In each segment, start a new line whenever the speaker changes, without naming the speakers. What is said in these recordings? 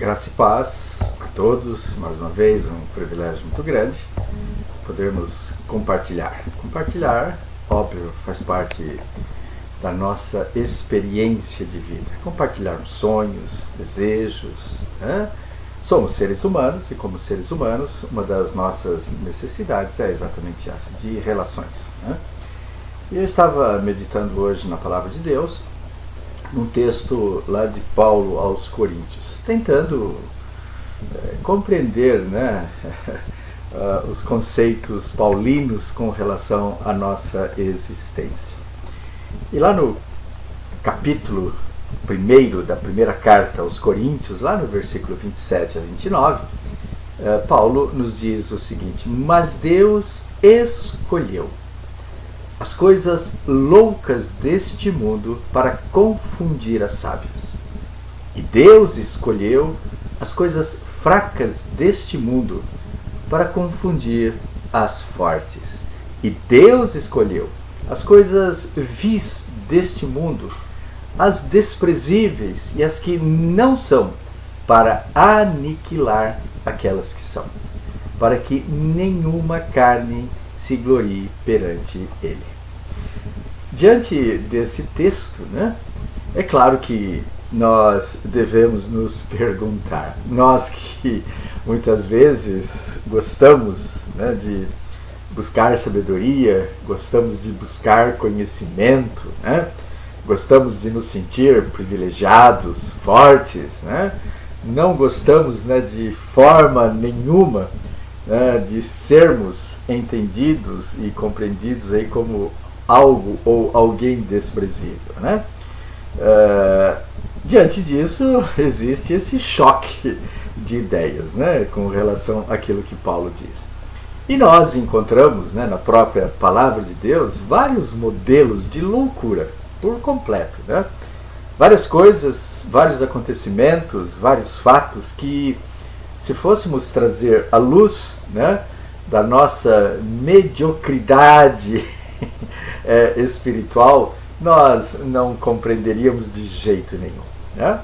Graça e paz a todos, mais uma vez, um privilégio muito grande podermos compartilhar. Compartilhar, óbvio, faz parte da nossa experiência de vida. Compartilhar sonhos, desejos, né? Somos seres humanos e, como seres humanos, uma das nossas necessidades é exatamente essa, de relações, né? E eu estava meditando hoje na Palavra de Deus, num texto lá de Paulo aos Coríntios, tentando compreender, né, os conceitos paulinos com relação à nossa existência. E lá no capítulo 1 da primeira carta aos Coríntios, lá no versículo 27 a 29, Paulo nos diz o seguinte: mas Deus escolheu as coisas loucas deste mundo para confundir as sábias. E Deus escolheu as coisas fracas deste mundo para confundir as fortes. E Deus escolheu as coisas vis deste mundo, as desprezíveis e as que não são, para aniquilar aquelas que são, para que nenhuma carne se glorie perante ele. Diante desse texto, né, é claro que nós devemos nos perguntar, nós que muitas vezes gostamos, né, de buscar sabedoria, gostamos de buscar conhecimento, né, gostamos de nos sentir privilegiados, fortes, né, não gostamos, né, de forma nenhuma, né, de sermos entendidos e compreendidos aí como algo ou alguém desprezível, né? Diante disso, existe esse choque de ideias, né, com relação àquilo que Paulo diz. E nós encontramos, né, na própria Palavra de Deus vários modelos de loucura por completo, né? Várias coisas, vários acontecimentos, vários fatos que, se fôssemos trazer à luz, né, da nossa mediocridade espiritual, nós não compreenderíamos de jeito nenhum, né?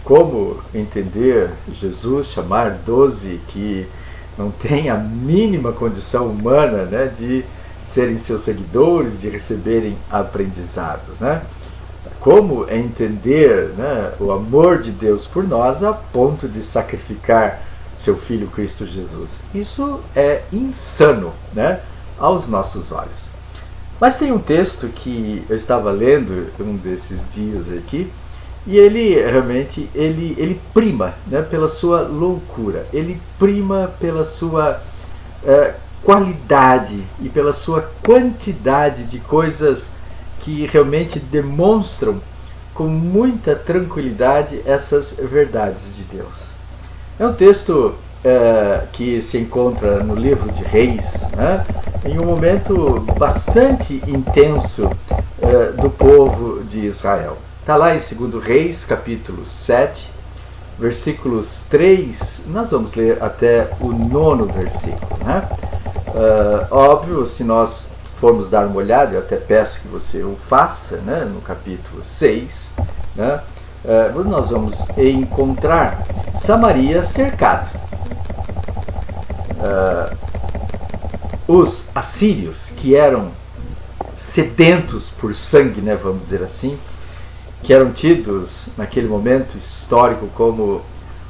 Como entender Jesus chamar 12 que não têm a mínima condição humana, né, de serem seus seguidores, de receberem aprendizados, né? Como entender, né, o amor de Deus por nós a ponto de sacrificar seu Filho Cristo Jesus? Isso é insano, né, aos nossos olhos. Mas tem um texto que eu estava lendo um desses dias aqui, e ele realmente ele prima, né, pela sua loucura, ele prima pela sua qualidade e pela sua quantidade de coisas que realmente demonstram com muita tranquilidade essas verdades de Deus. É um texto que se encontra no livro de Reis, né, em um momento bastante intenso do povo de Israel. Está lá em 2 Reis, capítulo 7, versículos 3, nós vamos ler até o 9º versículo, né? Óbvio, se nós formos dar uma olhada, eu até peço que você o faça, né, no capítulo 6, né, nós vamos encontrar Samaria cercada. Os assírios, que eram sedentos por sangue, né, vamos dizer assim, que eram tidos naquele momento histórico como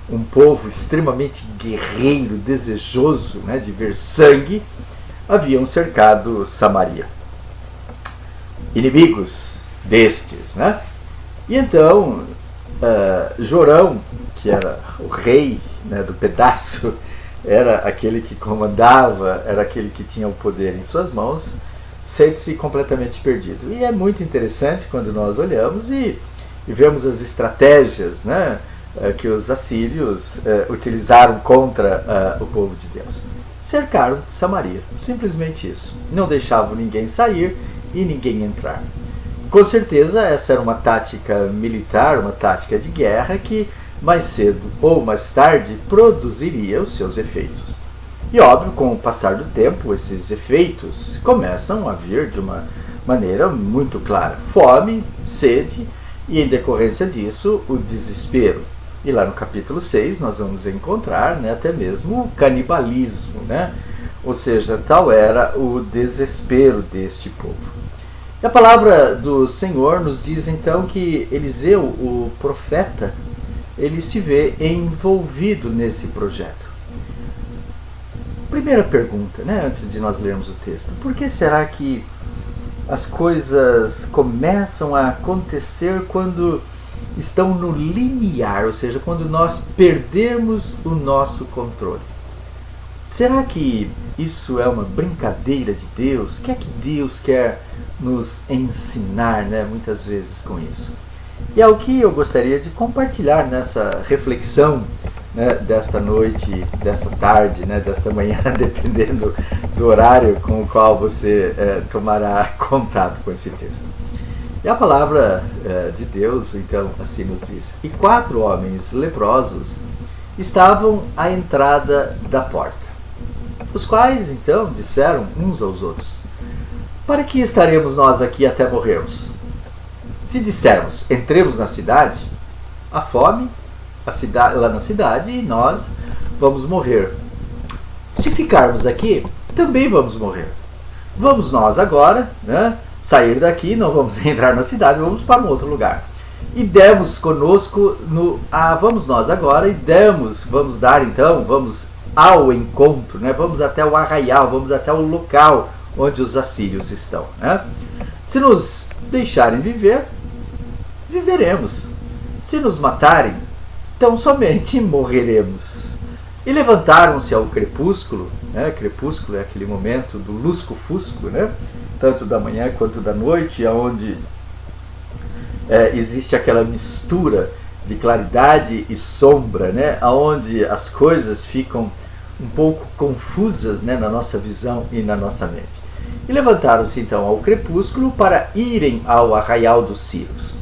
um povo extremamente guerreiro, desejoso, né, de ver sangue, haviam cercado Samaria. Inimigos destes, né? E então Jorão, que era o rei, né, do pedaço, era aquele que comandava, era aquele que tinha o poder em suas mãos, sente-se completamente perdido. E é muito interessante quando nós olhamos e vemos as estratégias, né, que os assírios utilizaram contra o povo de Deus. Cercaram Samaria, simplesmente isso. Não deixavam ninguém sair e ninguém entrar. Com certeza essa era uma tática militar, uma tática de guerra que mais cedo ou mais tarde produziria os seus efeitos. E óbvio, com o passar do tempo, esses efeitos começam a vir de uma maneira muito clara. Fome, sede e, em decorrência disso, o desespero. E lá no capítulo 6 nós vamos encontrar, né, até mesmo o canibalismo, né? Ou seja, tal era o desespero deste povo. E a palavra do Senhor nos diz então que Eliseu, o profeta, ele se vê envolvido nesse projeto. Primeira pergunta, né, antes de nós lermos o texto: por que será que as coisas começam a acontecer quando estão no limiar, ou seja, quando nós perdemos o nosso controle? Será que isso é uma brincadeira de Deus? O que é que Deus quer nos ensinar, né, muitas vezes com isso? E é o que eu gostaria de compartilhar nessa reflexão, né, desta noite, desta tarde, né, desta manhã, dependendo do horário com o qual você tomará contato com esse texto. E a palavra de Deus, então, assim nos diz: e 4 homens leprosos estavam à entrada da porta, os quais, então, disseram uns aos outros: para que estaremos nós aqui até morrermos? Se dissermos, entremos na cidade, há fome lá na cidade e nós vamos morrer. Se ficarmos aqui, também vamos morrer. Vamos nós agora, né, sair daqui, não vamos entrar na cidade, vamos para um outro lugar. E demos conosco vamos nós agora e vamos dar então, vamos ao encontro, né, vamos até o arraial, vamos até o local onde os assírios estão, né? Se nos deixarem viver, viveremos. Se nos matarem, então somente morreremos. E levantaram-se ao crepúsculo, né? Crepúsculo é aquele momento do lusco-fusco, né? Tanto da manhã quanto da noite, onde existe aquela mistura de claridade e sombra, né? Onde as coisas ficam um pouco confusas, né, na nossa visão e na nossa mente. E levantaram-se então ao crepúsculo para irem ao arraial dos Círios.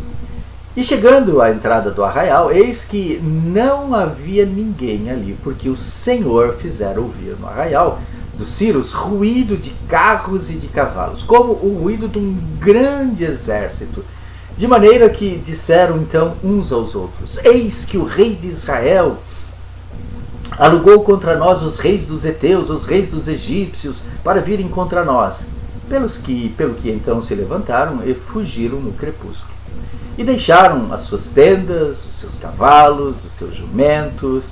E chegando à entrada do arraial, eis que não havia ninguém ali, porque o Senhor fizera ouvir no arraial dos Círios ruído de carros e de cavalos, como o ruído de um grande exército. De maneira que disseram então uns aos outros: eis que o rei de Israel alugou contra nós os reis dos heteus, os reis dos egípcios, para virem contra nós. Pelo que então se levantaram e fugiram no crepúsculo. E deixaram as suas tendas, os seus cavalos, os seus jumentos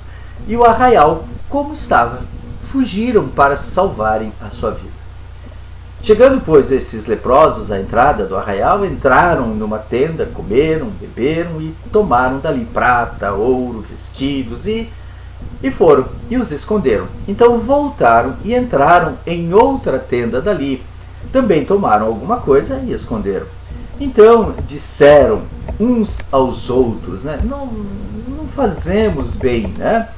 e o arraial como estava. Fugiram para salvarem a sua vida. Chegando, pois, esses leprosos à entrada do arraial, entraram numa tenda, comeram, beberam e tomaram dali prata, ouro, vestidos e foram e os esconderam. Então voltaram e entraram em outra tenda dali. Também tomaram alguma coisa e esconderam. Então disseram uns aos outros, né? Não fazemos bem, né?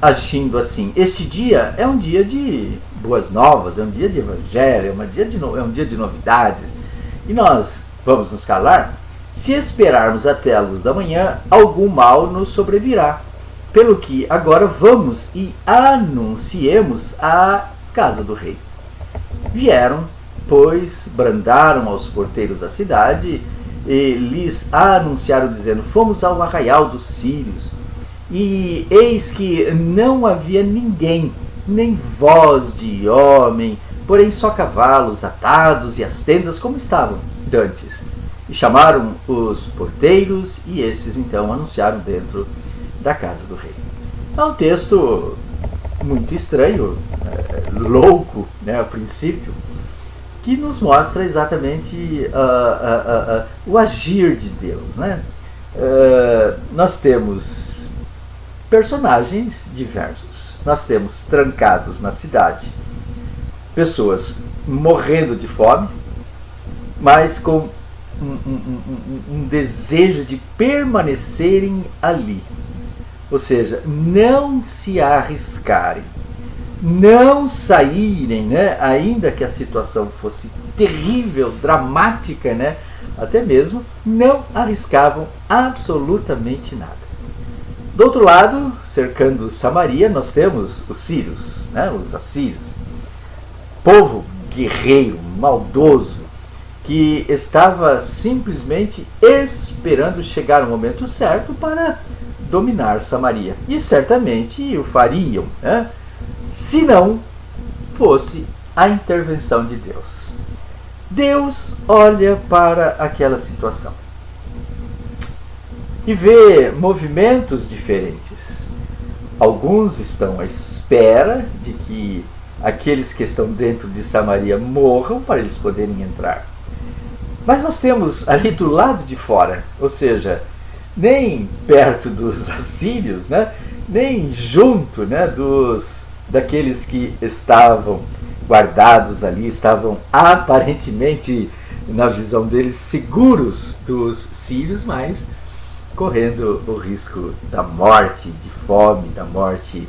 Agindo assim. Este dia é um dia de boas novas, é um dia de evangelho, é um dia de novidades. E nós vamos nos calar? Se esperarmos até a luz da manhã, algum mal nos sobrevirá. Pelo que agora vamos e anunciemos à casa do rei. Vieram, pois, brandaram aos porteiros da cidade e lhes anunciaram, dizendo: fomos ao arraial dos Círios, e eis que não havia ninguém, nem voz de homem, porém só cavalos atados e as tendas como estavam dantes. E chamaram os porteiros, e esses então anunciaram dentro da casa do rei. É um texto muito estranho, louco, né, a princípio, que nos mostra exatamente o agir de Deus, né? Nós temos personagens diversos. Nós temos trancados na cidade, pessoas morrendo de fome, mas com um desejo de permanecerem ali. Ou seja, não se arriscarem, não saírem, né? Ainda que a situação fosse terrível, dramática, né? Até mesmo, não arriscavam absolutamente nada. Do outro lado, cercando Samaria, nós temos os sírios, né? Os assírios. Povo guerreiro, maldoso, que estava simplesmente esperando chegar o momento certo para dominar Samaria. E certamente o fariam, né? Se não fosse a intervenção de Deus. Deus olha para aquela situação e vê movimentos diferentes. Alguns estão à espera de que aqueles que estão dentro de Samaria morram para eles poderem entrar. Mas nós temos ali do lado de fora, ou seja, nem perto dos assírios, né? Nem junto, né, daqueles que estavam guardados ali, estavam aparentemente, na visão deles, seguros dos sírios, mas correndo o risco da morte, de fome, da morte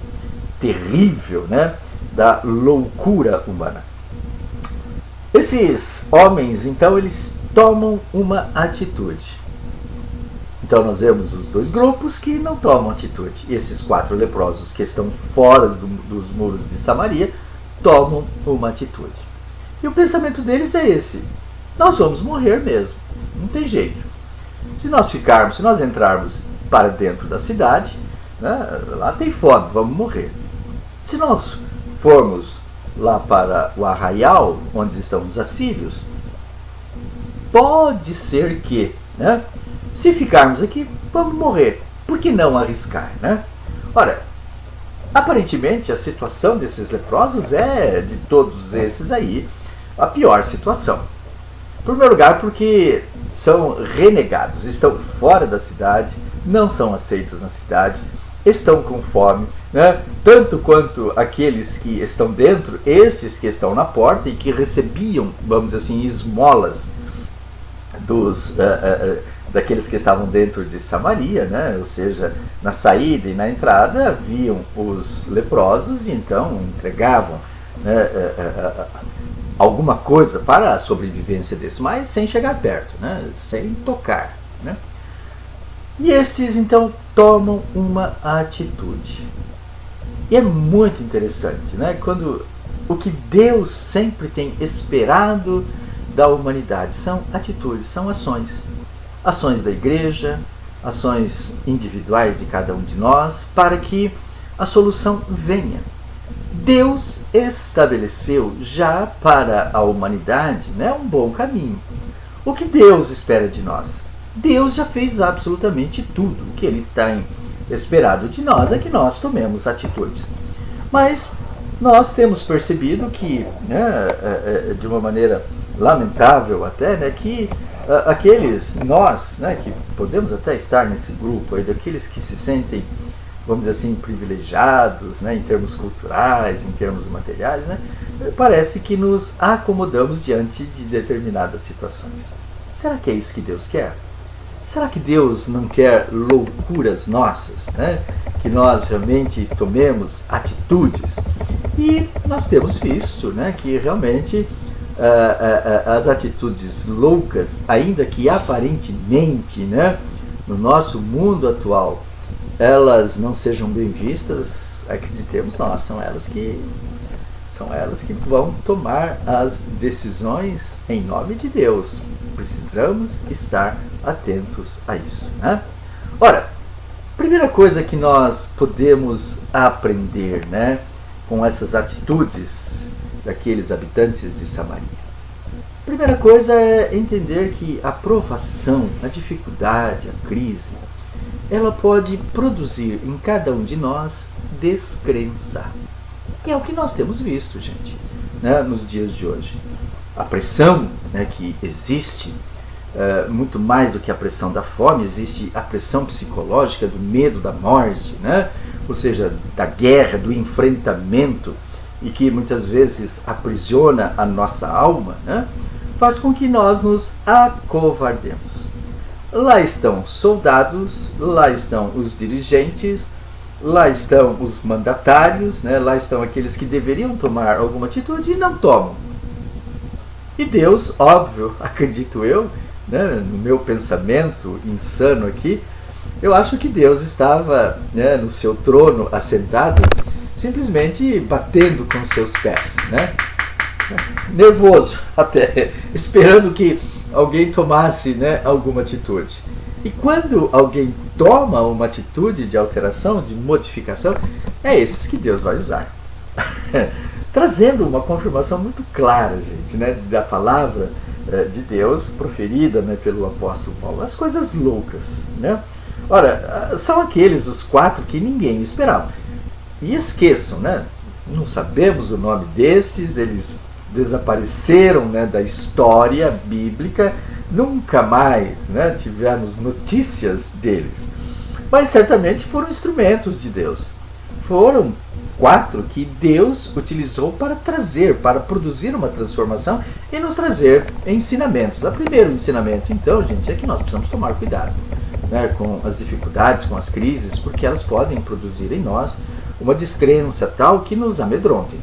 terrível, né, da loucura humana. Esses homens, então, eles tomam uma atitude. Então nós vemos os dois grupos que não tomam atitude. E esses 4 leprosos que estão fora dos muros de Samaria tomam uma atitude. E o pensamento deles é esse: nós vamos morrer mesmo, não tem jeito. Se nós entrarmos para dentro da cidade, né, lá tem fome, vamos morrer. Se nós formos lá para o arraial, onde estão os assírios, pode ser que, né, se ficarmos aqui, vamos morrer. Por que não arriscar, né? Ora, aparentemente a situação desses leprosos é, de todos esses aí, a pior situação. Em primeiro lugar, porque são renegados, estão fora da cidade, não são aceitos na cidade, estão com fome, né? Tanto quanto aqueles que estão dentro, esses que estão na porta e que recebiam, vamos dizer assim, esmolas daqueles que estavam dentro de Samaria, né? Ou seja, na saída e na entrada viam os leprosos e então entregavam, né, alguma coisa para a sobrevivência desses, mas sem chegar perto, né, sem tocar, né? E esses então tomam uma atitude. E é muito interessante, né, quando o que Deus sempre tem esperado da humanidade são atitudes, são ações. Ações da igreja, ações individuais de cada um de nós, para que a solução venha. Deus estabeleceu já para a humanidade, né, um bom caminho. O que Deus espera de nós? Deus já fez absolutamente tudo. O que Ele tem esperado de nós é que nós tomemos atitudes. Mas nós temos percebido que, né, de uma maneira lamentável até, né, que nós, né, que podemos até estar nesse grupo aí, daqueles que se sentem, vamos dizer assim, privilegiados, né, em termos culturais, em termos materiais, né, parece que nos acomodamos diante de determinadas situações. Será que é isso que Deus quer? Será que Deus não quer loucuras nossas, né, que nós realmente tomemos atitudes? E nós temos visto, né, que realmente as atitudes loucas, ainda que aparentemente, né, no nosso mundo atual, elas não sejam bem vistas, acreditemos nós, são elas que vão tomar as decisões em nome de Deus. Precisamos estar atentos a isso, né? Ora, primeira coisa que nós podemos aprender, né, com essas atitudes daqueles habitantes de Samaria. Primeira coisa é entender que a provação, a dificuldade, a crise, ela pode produzir em cada um de nós descrença. E é o que nós temos visto, gente, né, nos dias de hoje. A pressão, né, que existe, muito mais do que a pressão da fome, existe a pressão psicológica do medo da morte, né? Ou seja, da guerra, do enfrentamento, e que muitas vezes aprisiona a nossa alma, né, faz com que nós nos acovardemos. Lá estão soldados, lá estão os dirigentes, lá estão os mandatários, né, lá estão aqueles que deveriam tomar alguma atitude e não tomam. E Deus, óbvio, acredito eu, né, no meu pensamento insano aqui, eu acho que Deus estava, né, no seu trono assentado, simplesmente batendo com seus pés, né? nervoso até, esperando que alguém tomasse, né, alguma atitude. E quando alguém toma uma atitude de alteração, de modificação, é esses que Deus vai usar. Trazendo uma confirmação muito clara, gente, né, da palavra de Deus proferida, né, pelo apóstolo Paulo. As coisas loucas, né? Ora, são aqueles os 4 que ninguém esperava. E esqueçam, né? Não sabemos o nome destes, eles desapareceram, né, da história bíblica, nunca mais, né, tivemos notícias deles. Mas certamente foram instrumentos de Deus. Foram 4 que Deus utilizou para trazer, para produzir uma transformação e nos trazer ensinamentos. O primeiro ensinamento, então, gente, é que nós precisamos tomar cuidado, né, com as dificuldades, com as crises, porque elas podem produzir em nós uma descrença tal que nos amedronte,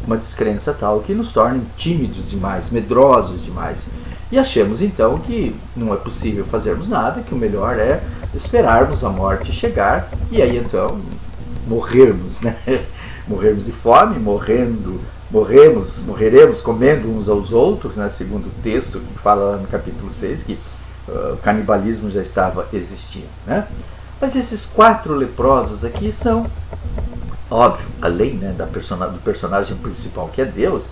uma descrença tal que nos torne tímidos demais, medrosos demais. E achemos então que não é possível fazermos nada, que o melhor é esperarmos a morte chegar e aí então morrermos, né? Morrermos de fome, morreremos comendo uns aos outros, né? Segundo o texto que fala lá no capítulo 6, que o canibalismo já estava existindo, né? Mas esses 4 leprosos aqui são, óbvio, além, né, do personagem principal que é Deus,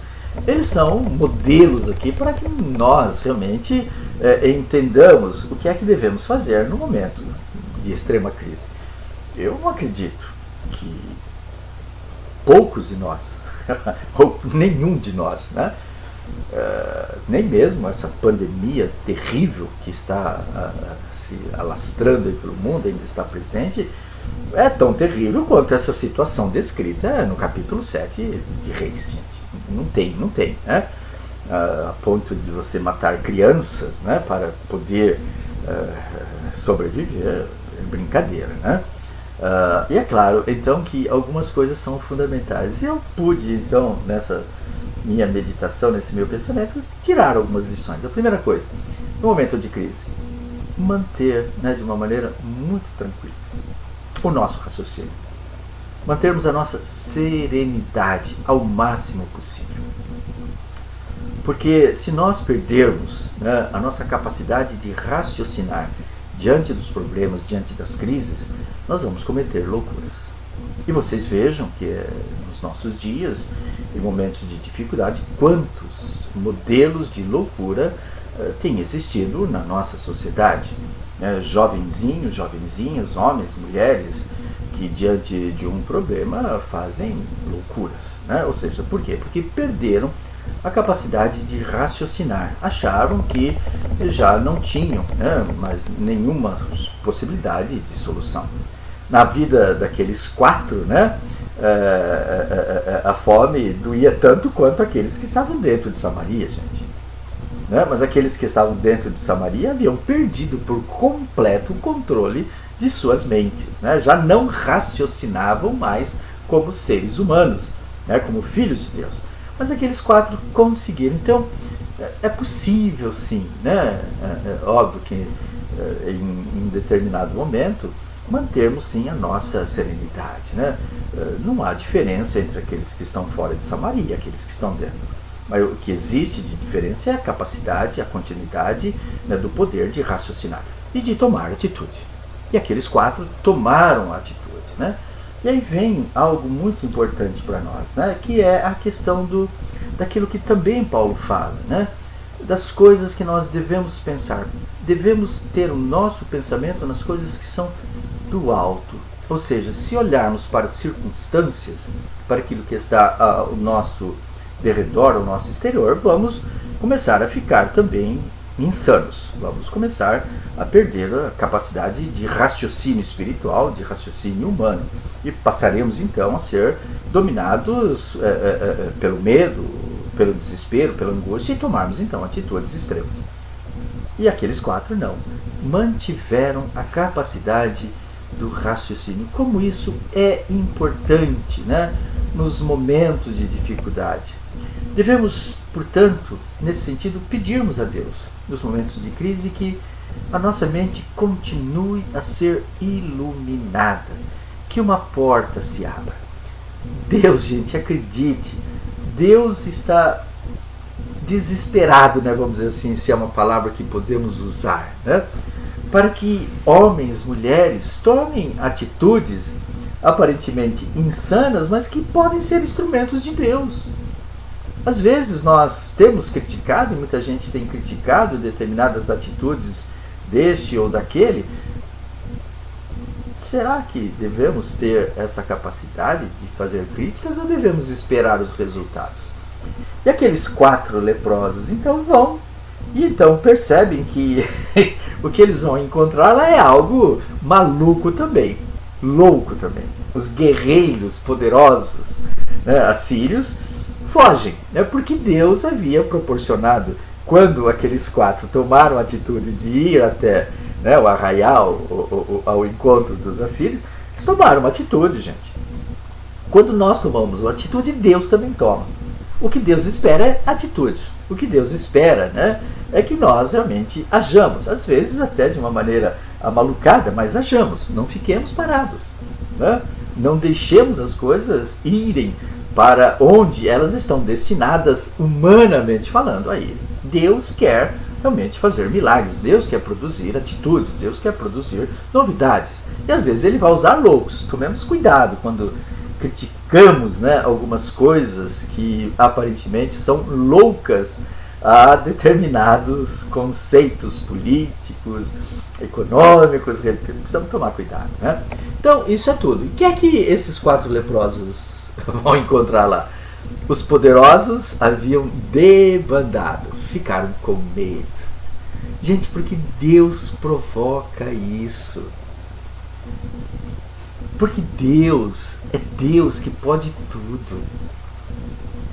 eles são modelos aqui para que nós realmente entendamos o que é que devemos fazer no momento de extrema crise. Eu não acredito que poucos de nós, ou nenhum de nós, né, nem mesmo essa pandemia terrível que está se alastrando aí pelo mundo, ainda está presente, é tão terrível quanto essa situação descrita no capítulo 7 de Reis, gente. Não tem, né? A ponto de você matar crianças, né, para poder sobreviver, é brincadeira, né? E é claro, então, que algumas coisas são fundamentais. E eu pude, então, nessa minha meditação, nesse meu pensamento, tirar algumas lições. A primeira coisa, no momento de crise, manter, né, de uma maneira muito tranquila o nosso raciocínio. Mantermos a nossa serenidade ao máximo possível. Porque se nós perdermos, né, a nossa capacidade de raciocinar diante dos problemas, diante das crises, nós vamos cometer loucuras. E vocês vejam que nos nossos dias, em momentos de dificuldade, quantos modelos de loucura têm existido na nossa sociedade. Jovenzinhos, jovenzinhas, homens, mulheres, que diante de um problema fazem loucuras, né? Ou seja, por quê? Porque perderam a capacidade de raciocinar, acharam que já não tinham, né, mais nenhuma possibilidade de solução. Na vida daqueles 4, né, a fome doía tanto quanto aqueles que estavam dentro de Samaria, gente. Né? Mas aqueles que estavam dentro de Samaria haviam perdido por completo o controle de suas mentes, né? Já não raciocinavam mais como seres humanos, né? Como filhos de Deus. Mas aqueles 4 conseguiram. Então, é possível sim, né? Óbvio que em determinado momento mantermos sim a nossa serenidade, né? Não há diferença entre aqueles que estão fora de Samaria e aqueles que estão dentro. Mas o que existe de diferença é a capacidade, a continuidade, né, do poder de raciocinar e de tomar atitude. E aqueles 4 tomaram a atitude, né? E aí vem algo muito importante para nós, né? Que é a questão daquilo que também Paulo fala, né? Das coisas que nós devemos pensar. Devemos ter o nosso pensamento nas coisas que são do alto. Ou seja, se olharmos para as circunstâncias, para aquilo que está ao nosso derredor, ao nosso exterior, vamos começar a ficar também insanos. Vamos começar a perder a capacidade de raciocínio espiritual, de raciocínio humano. E passaremos então a ser dominados pelo medo, pelo desespero, pela angústia e tomarmos então atitudes extremas. E aqueles 4 não. Mantiveram a capacidade do raciocínio. Como isso é importante, né, nos momentos de dificuldade. Devemos, portanto, nesse sentido, pedirmos a Deus, nos momentos de crise, que a nossa mente continue a ser iluminada, que uma porta se abra. Deus, gente, acredite, Deus está desesperado, né, vamos dizer assim, se é uma palavra que podemos usar, né, para que homens, mulheres tomem atitudes aparentemente insanas, mas que podem ser instrumentos de Deus. Às vezes nós temos criticado, e muita gente tem criticado determinadas atitudes deste ou daquele. Será que devemos ter essa capacidade de fazer críticas ou devemos esperar os resultados? E aqueles 4 leprosos então vão e então percebem que o que eles vão encontrar lá é algo maluco também, louco também. Os guerreiros poderosos, né, assírios fogem, né, porque Deus havia proporcionado, quando aqueles 4 tomaram a atitude de ir até, né, o arraial, ao encontro dos assírios, eles tomaram uma atitude, gente. Quando nós tomamos uma atitude, Deus também toma. O que Deus espera é atitudes. O que Deus espera, né, é que nós realmente hajamos, às vezes até de uma maneira amalucada, mas hajamos, não fiquemos parados, né? Não deixemos as coisas irem para onde elas estão destinadas, humanamente falando, a ir. Deus quer realmente fazer milagres, Deus quer produzir atitudes, Deus quer produzir novidades. E às vezes Ele vai usar loucos. Tomemos cuidado quando criticamos, né, algumas coisas que aparentemente são loucas a determinados conceitos políticos, econômicos. Precisamos tomar cuidado, né? Então, isso é tudo. E o que é que esses 4 leprosos vão encontrar lá? Os poderosos haviam debandado, ficaram com medo. Gente, porque Deus provoca isso. Porque Deus é Deus que pode tudo.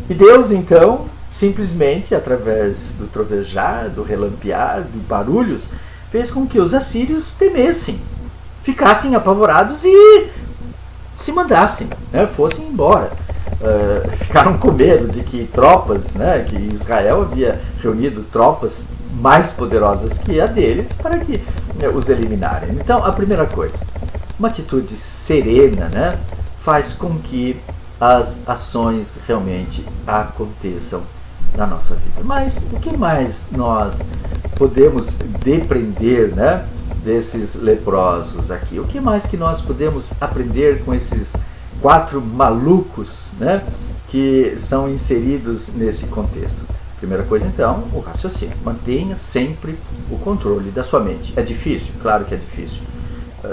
E Deus, então, simplesmente, através do trovejar, do relampear, de barulhos, fez com que os assírios temessem, ficassem apavorados e se mandassem, né, fossem embora. Ficaram com medo de que tropas, né, que Israel havia reunido tropas mais poderosas que a deles para que, né, os eliminarem. Então, a primeira coisa, uma atitude serena, né, faz com que as ações realmente aconteçam na nossa vida. Mas o que mais nós podemos depreender, né, desses leprosos aqui? O que mais que nós podemos aprender com esses 4 malucos, né, que são inseridos nesse contexto? Primeira coisa, então, o raciocínio. Mantenha sempre o controle da sua mente. É difícil? Claro que é difícil.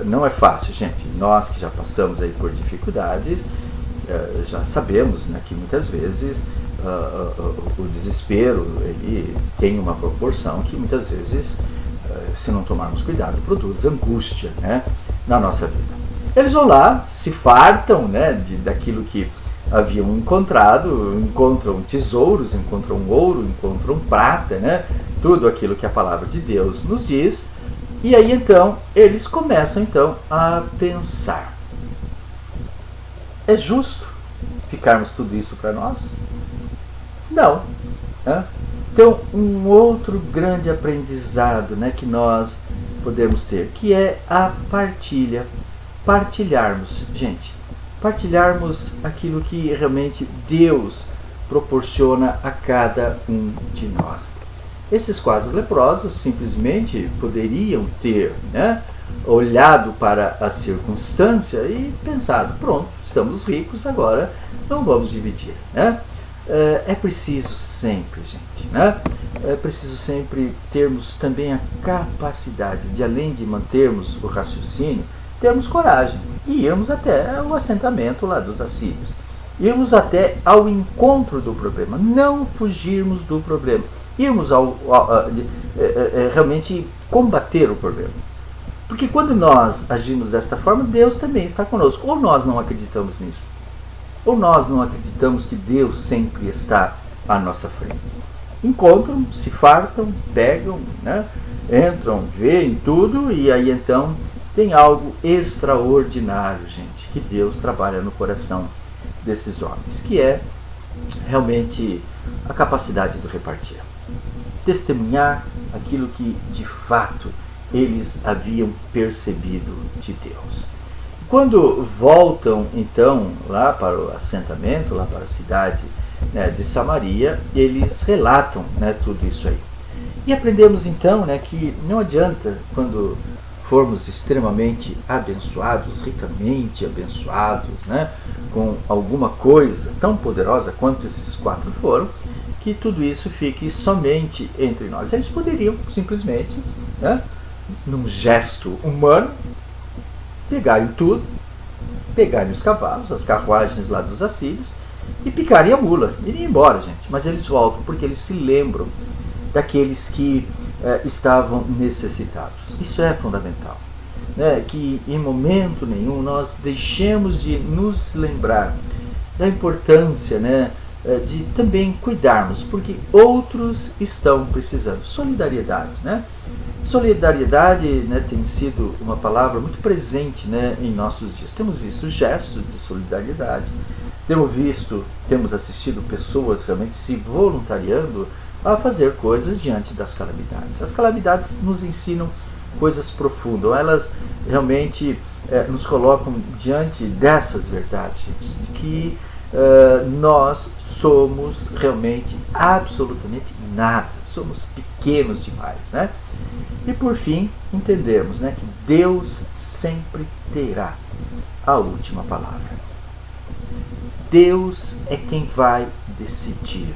Não é fácil, gente. Nós que já passamos aí por dificuldades, já sabemos, né, que muitas vezes o desespero ele tem uma proporção que muitas vezes, se não tomarmos cuidado, produz angústia, né, na nossa vida. Eles vão lá, se fartam, né, daquilo que haviam encontrado, encontram tesouros, encontram ouro, encontram prata, né, tudo aquilo que a palavra de Deus nos diz. E aí então eles começam então a pensar: é justo ficarmos tudo isso para nós? Não, né? Então, um outro grande aprendizado, né, que nós podemos ter, que é a partilha. Partilharmos, gente, partilharmos aquilo que realmente Deus proporciona a cada um de nós. Esses 4 leprosos simplesmente poderiam ter, né, olhado para a circunstância e pensado: pronto, estamos ricos, agora não vamos dividir, né? É preciso sempre, gente, né? É preciso sempre termos também a capacidade de, além de mantermos o raciocínio, termos coragem e irmos até o assentamento lá dos assírios. Irmos até ao encontro do problema, não fugirmos do problema. Irmos realmente combater o problema. Porque quando nós agimos desta forma, Deus também está conosco. Ou nós não acreditamos nisso, ou nós não acreditamos que Deus sempre está à nossa frente. Encontram, se fartam, pegam, né, entram, veem tudo, e aí então tem algo extraordinário, gente, que Deus trabalha no coração desses homens, que é realmente a capacidade do repartir. Testemunhar aquilo que de fato eles haviam percebido de Deus. Quando voltam então lá para o assentamento, lá para a cidade né, de Samaria, eles relatam, né, tudo isso aí. E aprendemos então, né, que não adianta, quando formos extremamente abençoados, ricamente abençoados, né, com alguma coisa tão poderosa quanto esses 4 foram, que tudo isso fique somente entre nós. Eles poderiam simplesmente, né, num gesto humano, pegarem tudo, pegarem os cavalos, as carruagens lá dos assírios e picarem a mula, iriam embora, gente. Mas eles voltam porque eles se lembram daqueles que estavam necessitados. Isso é fundamental, né? Que em momento nenhum nós deixemos de nos lembrar da importância, né, de também cuidarmos, porque outros estão precisando. Solidariedade, né? Solidariedade, né, tem sido uma palavra muito presente, né, em nossos dias. Temos visto gestos de solidariedade, temos assistido pessoas realmente se voluntariando a fazer coisas diante das calamidades. As calamidades nos ensinam coisas profundas, elas realmente nos colocam diante dessas verdades, gente, de que nós somos realmente absolutamente nada, somos pequenos demais, né? E por fim, entendemos, né, que Deus sempre terá a última palavra. Deus é quem vai decidir.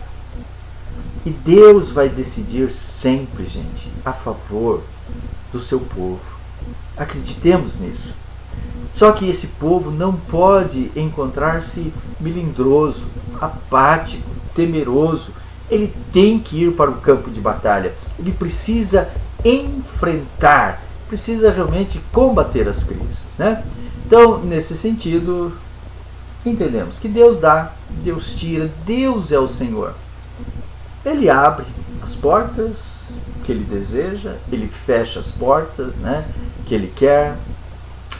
E Deus vai decidir sempre, gente, a favor do seu povo. Acreditemos nisso. Só que esse povo não pode encontrar-se melindroso, apático, temeroso. Ele tem que ir para o campo de batalha. Ele precisa enfrentar, precisa realmente combater as crises, né? Então, nesse sentido, entendemos que Deus dá, Deus tira, Deus é o Senhor. Ele abre as portas que Ele deseja, Ele fecha as portas, né, que Ele quer,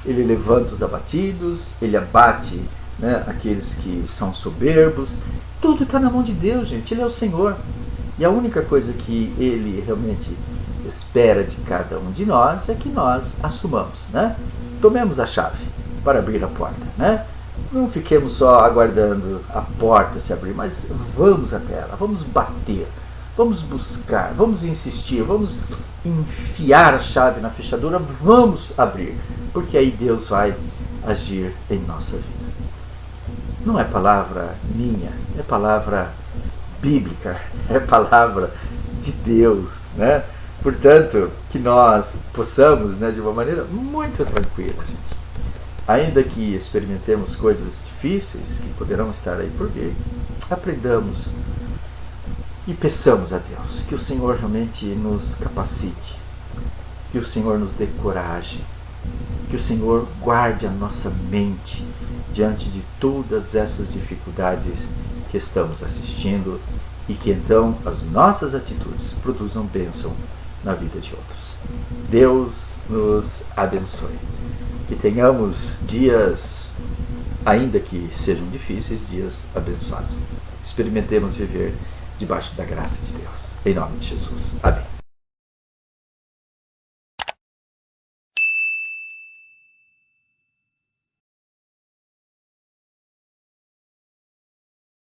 Ele levanta os abatidos, Ele abate, né, aqueles que são soberbos. Tudo está na mão de Deus, gente. Ele é o Senhor. E a única coisa que Ele realmente espera de cada um de nós é que nós assumamos, né? Tomemos a chave para abrir a porta, né? Não fiquemos só aguardando a porta se abrir, mas vamos até ela, vamos bater, vamos buscar, vamos insistir, vamos enfiar a chave na fechadura, vamos abrir, porque aí Deus vai agir em nossa vida. Não é palavra minha, é palavra bíblica, é palavra de Deus, né? Portanto, que nós possamos, né, de uma maneira muito tranquila, gente, ainda que experimentemos coisas difíceis que poderão estar aí por vir, aprendamos e peçamos a Deus que o Senhor realmente nos capacite, que o Senhor nos dê coragem, que o Senhor guarde a nossa mente diante de todas essas dificuldades que estamos assistindo e que então as nossas atitudes produzam bênção na vida de outros. Deus nos abençoe. Que tenhamos dias, ainda que sejam difíceis, dias abençoados. Experimentemos viver debaixo da graça de Deus. Em nome de Jesus. Amém.